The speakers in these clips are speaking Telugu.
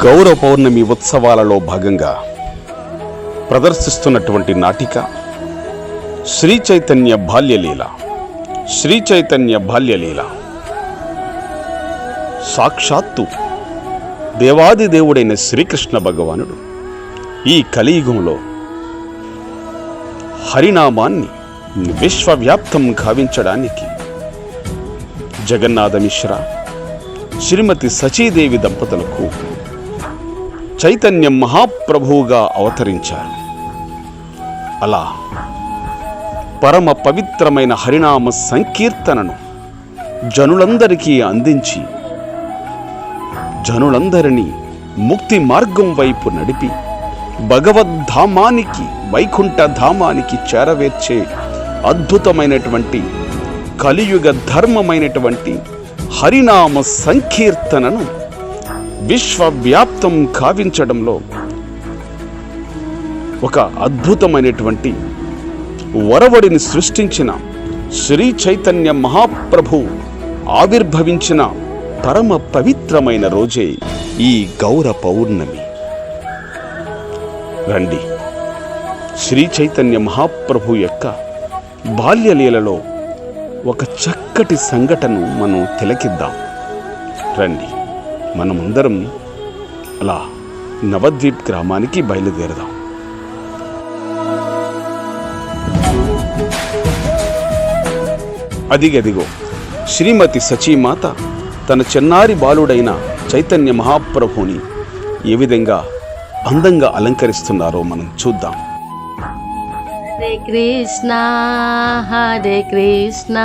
గౌర పౌర్ణమి ఉత్సవాలలో భాగంగా ప్రదర్శిస్తున్నటువంటి నాటిక శ్రీ చైతన్య బాల్యలీల. శ్రీ చైతన్య బాల్యలీల సాక్షాత్తు దేవాది దేవుడైన శ్రీకృష్ణ భగవానుడు ఈ కలియుగంలో హరినామాన్ని విశ్వవ్యాప్తం గావించడానికి జగన్నాథ మిశ్రా, శ్రీమతి సచీదేవి దంపతులకు చైతన్య మహాప్రభువుగా అవతరించారు. అలా పరమ పవిత్రమైన హరినామ సంకీర్తనను జనులందరికీ అందించి జనులందరినీ ముక్తి మార్గం వైపు నడిపి భగవద్ధామానికి, వైకుంఠ ధామానికి చేరవేర్చే అద్భుతమైనటువంటి కలియుగ ధర్మమైనటువంటి హరినామ సంకీర్తనను విశ్వవ్యాప్తం కావించడంలో ఒక అద్భుతమైనటువంటి వరవడిని సృష్టించిన శ్రీ చైతన్య మహాప్రభు ఆవిర్భవించిన పరమ పవిత్రమైన రోజే ఈ గౌర పౌర్ణమి. రండి, శ్రీ చైతన్య మహాప్రభు యొక్క బాల్యలీలలో ఒక చక్కటి సంఘటనను మనం తిలకిద్దాం. రండి, మనమందరం అలా నవద్వీప్ గ్రామానికి బయలుదేరదాం. అదిగదిగో శ్రీమతి సచీమాత తన చిన్నారి బాలుడైన చైతన్య మహాప్రభుని ఏ విధంగా అందంగా అలంకరిస్తున్నారో మనం చూద్దాం. హరే కృష్ణ హరే కృష్ణ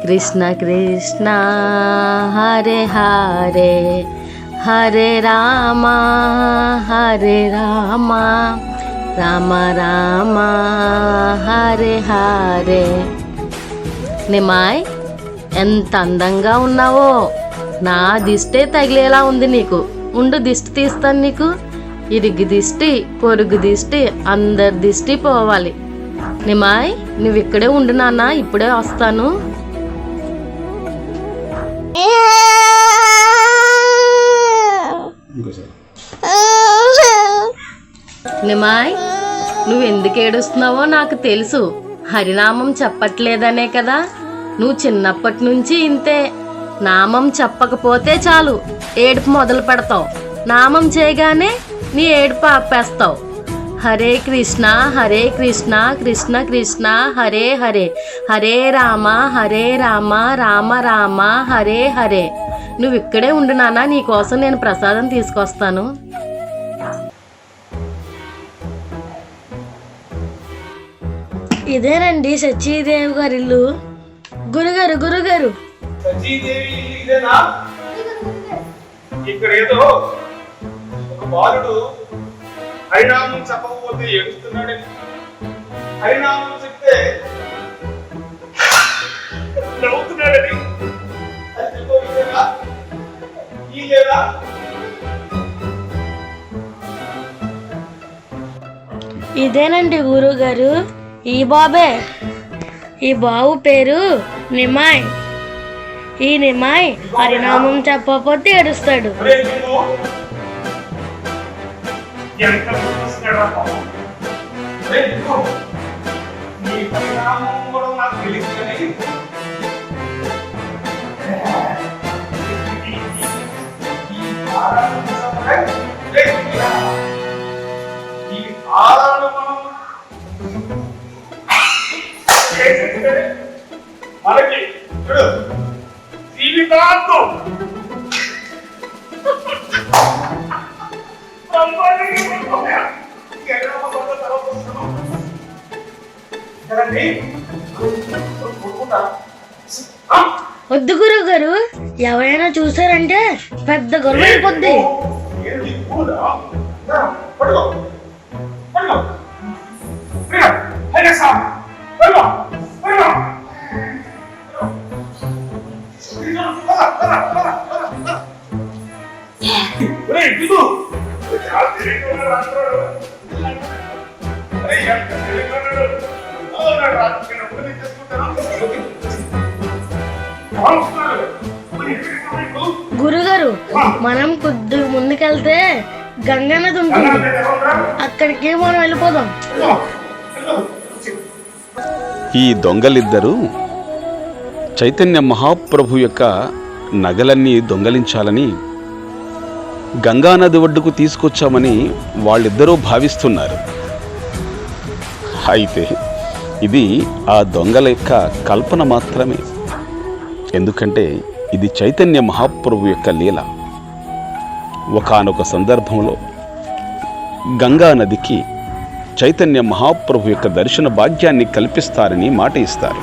కృష్ణ కృష్ణ హరే హరే హరే రామ రామ రామ హరే హరే. నిమాయ్, ఎంత అందంగా ఉన్నావో. నా దిష్టే తగిలేలా ఉంది నీకు. ఉండు, దిష్టి తీస్తాను నీకు. ఇరుగు దిష్టి, పొరుగు దిష్టి, అందరి దిష్టి పోవాలి. నిమాయ్, నువ్వు ఇక్కడే ఉండు నాన్న, ఇప్పుడే వస్తాను. నిమాయ్, నువ్వు ఎందుకు ఏడుస్తున్నావో నాకు తెలుసు. హరినామం చెప్పట్లేదనే కదా. నువ్వు చిన్నప్పటి నుంచి ఇంతే. నామం చెప్పకపోతే చాలు ఏడుపు మొదలు పెడతావు. నామం చేయగానే నీ ఏడుపు ఆపేస్తావు. హరే కృష్ణ కృష్ణ కృష్ణ హరే హరే హరే రామ రామ రామ హరే హరే. నువ్వు ఇక్కడే ఉండు నాన్న, నీ కోసం నేను ప్రసాదం తీసుకొస్తాను. ఇదేనండి సచీదేవి గారి ఇల్లు. గురుగారు ఇక్కడ ఏదో ఒక బాలుడు హరినామం చెప్పకపోతే ఏడుస్తున్నాడని, హరినామం చెప్తే నవ్వుతున్నాడని లేదా? ఇదేనండి గురుగారు, ఈ బాబే. ఈ బాబు పేరు నిమాయ్. ఈ నిమాయ్ హరినామం చెప్పకపోతే ఏడుస్తాడు. మనకి జీవితాంతం వద్దు గురువు గారు, ఎవరైనా చూసారంటే పెద్ద గొడవ అయిపోద్ది. గురుగారు మనం కొద్దిగా ముందుకెళ్తే గంగా నది ఉంటుంది, అక్కడికి మనం వెళ్ళిపోదాం. ఈ దొంగలిద్దరూ చైతన్య మహాప్రభు యొక్క నగలన్నీ దొంగలించాలని గంగానది ఒడ్డుకు తీసుకొచ్చామని వాళ్ళిద్దరూ భావిస్తున్నారు. అయితే ఇది ఆ దొంగల యొక్క కల్పన మాత్రమే. ఎందుకంటే ఇది చైతన్య మహాప్రభు యొక్క లీల. ఒకానొక సందర్భంలో గంగా నదికి చైతన్య మహాప్రభు యొక్క దర్శన భాగ్యాన్ని కల్పిస్తారని మాట ఇస్తారు.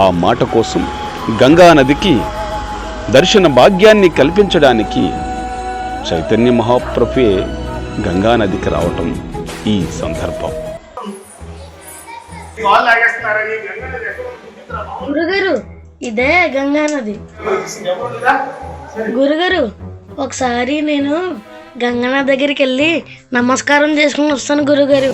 ఆ మాట కోసం గంగా నదికి దర్శన భాగ్యాన్ని కల్పించడానికి చైతన్య మహాప్రభువే గంగా నదికి రావటం ఈ సందర్భం. గురుగారు ఇదే గంగా నది. గురుగారు ఒకసారి నేను గంగా నది దగ్గరికి వెళ్ళి నమస్కారం చేసుకుని వస్తాను గురుగారు.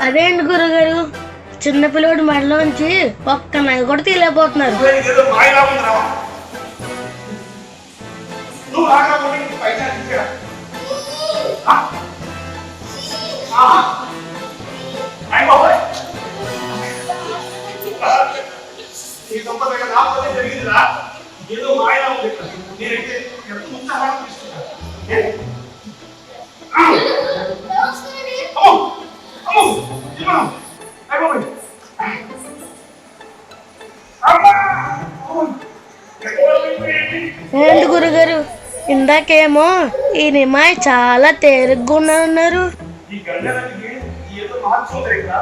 అదేంటి గురుగారు, చిన్నపిల్లవాడి మెడలోంచి ఒక్క నగ కూడా తీయలేకపోతున్నారు. ఏదో మాయలా ఉంది. నేనైతే ఎంత ఉత్సాహం తీసుకున్నాను. ఏంటి గురుగారు, ఇందాకేమో ఈ నిమ్మాయి చాలా తేలిగ్గా ఉన్నారు. ఈ గంగనదికి ఏదో మార్చు ఇక్కడ.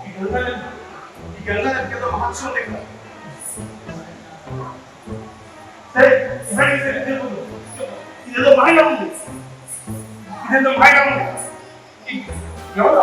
ఈ గంగనదికి ఏదో మార్చు ఇక్కడ. సరే ఇదేదో మాయలా ఉంది. ఇదేదో మాయలా ఉంది. ఎవరు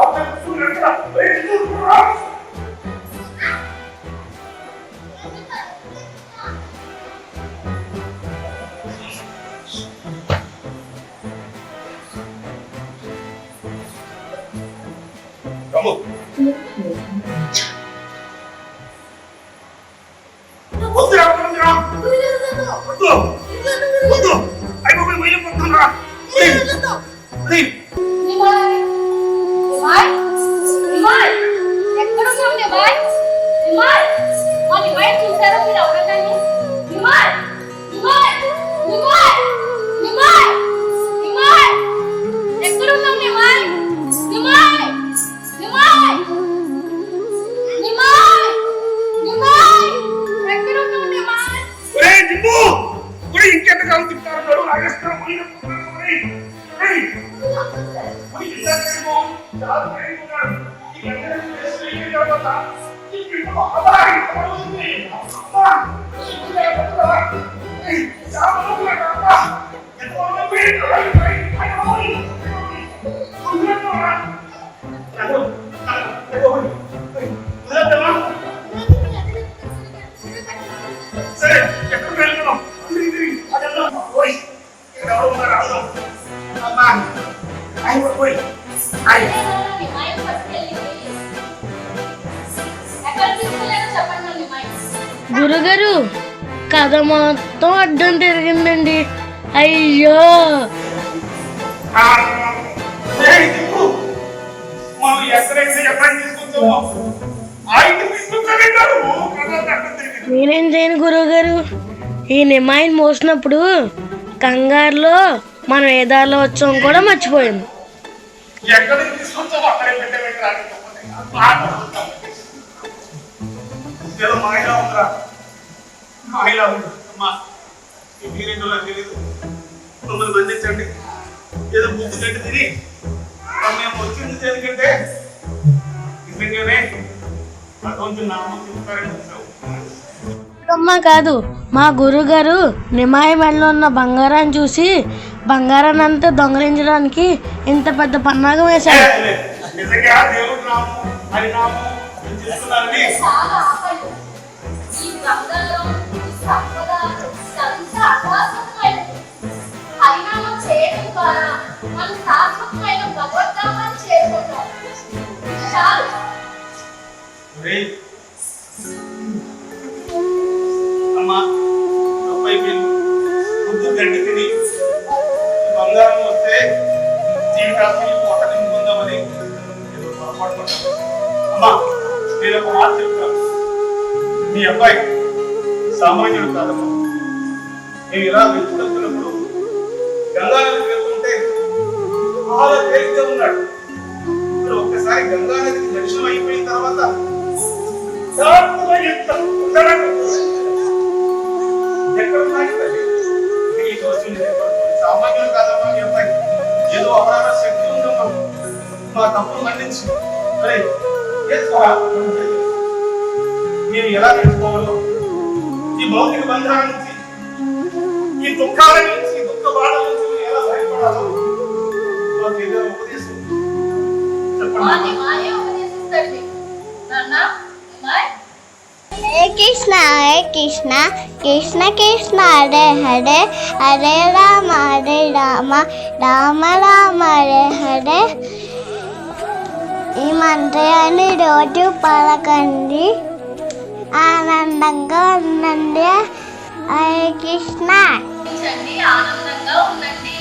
గురుగారు కథ మొత్తం అడ్డం తిరిగిందండి. అయ్యో నేనేం చేయను గురువుగారు, ఈ నిమ్మాయిని మోసినప్పుడు కంగారులో మనం ఏ దారిలో వచ్చాం కూడా మర్చిపోయాము. తెలీదు మమ్మల్ని బంధించండి. ఏదో బుద్ధి గట్టి తిని మేము వచ్చింది ఎందుకంటే నిజంగానే భగవంతుని నామం చెప్తారని వచ్చావు. బతుకమ్మ కాదు, మా గురుగారు నిమాయి మెడలో ఉన్న బంగారాన్ని చూసి బంగారాన్ని అంతా దొంగలించడానికి ఇంత పెద్ద పన్నాగం వేశాడు. నిజంగా దేవుడు నామం హరినామం చెప్తున్నారని హరినామం చేయడం ద్వారా మనం శాశ్వతమైన భగవద్ధామాన్ని చేరుకుంటాం. చాలు. అమ్మా అబ్బాయి వీళ్ళు ముందు గడ్డి తిని బంగారం వస్తే జీవితాన్ని ఒకరిని పొందామని ఏదో పొరపాటు పడ్డాను. అమ్మా నేను ఒక మాట చెప్తాను, మీ అబ్బాయి సామాన్యుడు కాదమ్మా. నేను ఇలా వెతుకుతున్నప్పుడు గంగానదికి వెళ్తుంటే చాలా తేలిగ్గా ఉన్నాడు. ఇప్పుడు ఒక్కసారి గంగానదికి దర్శనం అయిపోయిన తర్వాత సామాన్యులు కాదమ్మా మీ అబ్బాయి. ఏదో అపరాధ శక్తి ఉందమ్మా. మా తప్పులు మన్నించి నేను ఎలా నేర్చుకోవాలో, ఈ భౌతిక బంధాల నుంచి, ఈ దుఃఖాల నుంచి, దుఃఖ బాధల నుంచి ఎలా బయటపడాలో మాకు ఏదైనా ఉపదేశం చెప్పండి. హరే కృష్ణ కృష్ణ కృష్ణ హరే హరే హరే రామ రామ రామ హరే హరే. ఈ మంత్రాన్ని రోజు పలకండి, ఆనందంగా ఉండండి. హరే కృష్ణ. ఆనందంగా ఉండండి.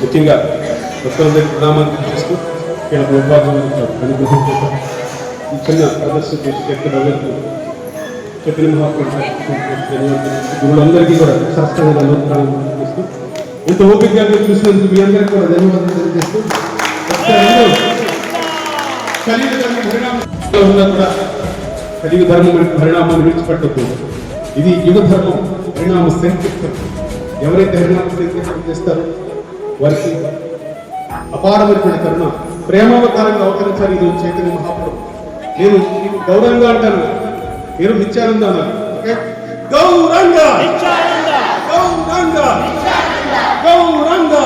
ముఖ్యంగా భక్తులందరికీ ప్రణామాన్ని చేస్తూ ఇక్కడ నిర్వాహకులు అనుగ్రహించారు. ఈ చిన్న ప్రదర్శన చేసి వ్యక్తులందరికీ చైతన్య మహాప్రభు గురువులందరికీ కూడా శాస్త్రంగా చేస్తూ ఇంత ఓపికగా చూసినందుకు మీ అందరికీ కూడా ధన్యవాదాలు తెలియజేస్తూ కలియుగ ధర్మం పరిణామాన్ని విడిచిపెట్టకూడదు. ఇది యుగ ధర్మం, పరిణామ సంకీర్తం. ఎవరైతే హరినామ సంకీర్తం చేస్తారో వారికి అపారమైనటువంటి కరుణ ప్రేమావతారంగా అవతరించారు ఈరోజు చైతన్య మహాప్రభు. నేను గౌరవంగా అంటాను, మీరు నిత్యానంద అన్నారు. ఓకే, గౌరంగా గౌరంగా గౌరంగా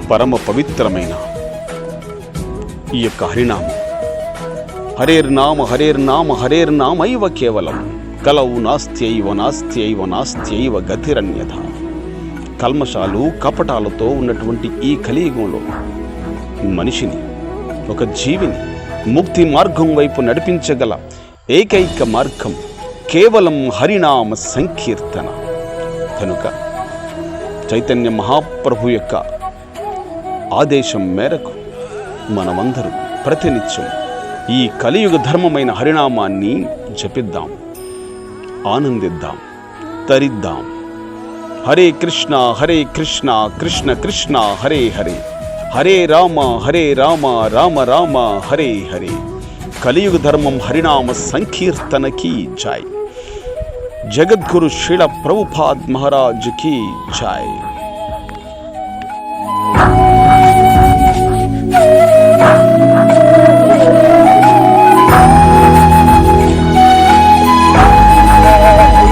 పరమ పవిత్రమైన ఈ యొక్క హరినామం, హరేర్నామ హరేర్నామ హరేర్నామైవ కేవలం కలవు నాస్త్యైవ నాస్త్యైవ నాస్త్యైవ గతిరన్యథ. కల్మషాలు కపటాలతో ఉన్నటువంటి ఈ కలియుగంలో మనిషిని, ఒక జీవిని ముక్తి మార్గం వైపు నడిపించగల ఏకైక మార్గం కేవలం హరినామ సంకీర్తన. కనుక చైతన్య మహాప్రభు యొక్క ఆదేశం మేరకు మనమందరం ప్రతినిత్యం ఈ కలియుగ ధర్మమైన హరినామాన్ని జపిద్దాం, ఆనందిద్దాం, తరిద్దాం. హరే కృష్ణ కృష్ణ కృష్ణ హరే హరే, హరే రామ రామ రామ హరే హరే. కలియుగ ధర్మం హరినామ సంకీర్తనకి జై. జగద్గురు శ్రీల ప్రభుపాద్ మహారాజ్ की जय.